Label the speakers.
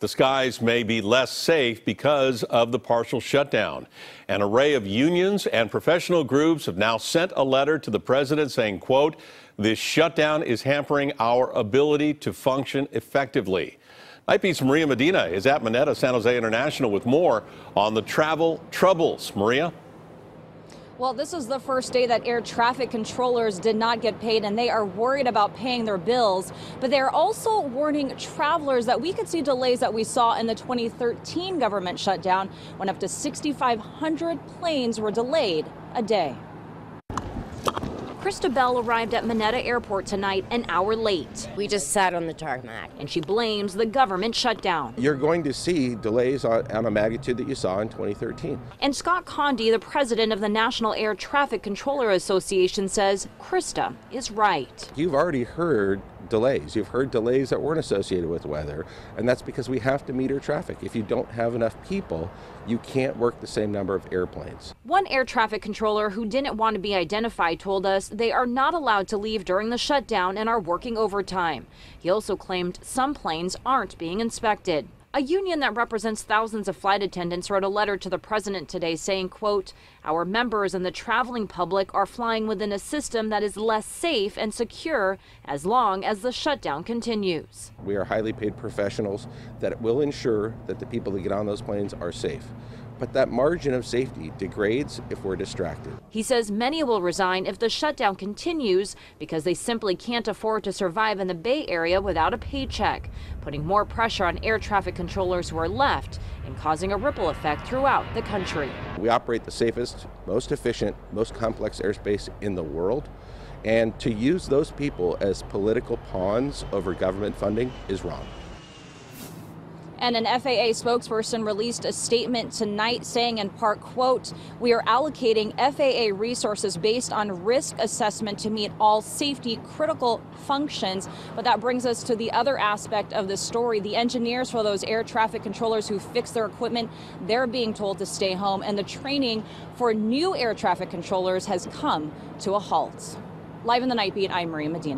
Speaker 1: The skies may be less safe because of the partial shutdown. An array of unions and professional groups have now sent a letter to the president saying, quote, "This shutdown is hampering our ability to function effectively." Night Beat's Maria Medina is at Mineta-San Jose International with more on the travel troubles. Maria?
Speaker 2: Well, this is the first day that air traffic controllers did not get paid, and they are worried about paying their bills. But they are also warning travelers that we could see delays that we saw in the 2013 government shutdown, when up to 6,500 planes were delayed a day. Krista Bell arrived at Mineta Airport tonight an hour late.
Speaker 3: We just sat on the tarmac.
Speaker 2: And she blames the government shutdown.
Speaker 4: You're going to see delays on a magnitude that you saw in 2013.
Speaker 2: And Scott Condi, the president of the National Air Traffic Controller Association, says Krista is right.
Speaker 4: You've already heard delays. You've heard delays that weren't associated with weather, and that's because we have to meter traffic. If you don't have enough people, you can't work the same number of airplanes.
Speaker 2: One air traffic controller who didn't want to be identified told us they are not allowed to leave during the shutdown and are working overtime. He also claimed some planes aren't being inspected. A union that represents thousands of flight attendants wrote a letter to the president today saying, quote, "Our members and the traveling public are flying within a system that is less safe and secure as long as the shutdown continues."
Speaker 4: We are highly paid professionals that will ensure that the people that get on those planes are safe. But that margin of safety degrades if we're distracted.
Speaker 2: He says many will resign if the shutdown continues because they simply can't afford to survive in the Bay Area without a paycheck, putting more pressure on air traffic controllers who are left and causing a ripple effect throughout the country.
Speaker 4: We operate the safest, most efficient, most complex airspace in the world, and to use those people as political pawns over government funding is wrong.
Speaker 2: And an FAA spokesperson released a statement tonight saying in part, quote, "We are allocating FAA resources based on risk assessment to meet all safety critical functions." But that brings us to the other aspect of the story. The engineers for those air traffic controllers who fix their equipment, they're being told to stay home. And the training for new air traffic controllers has come to a halt. Live in the Night Beat, I'm Maria Medina.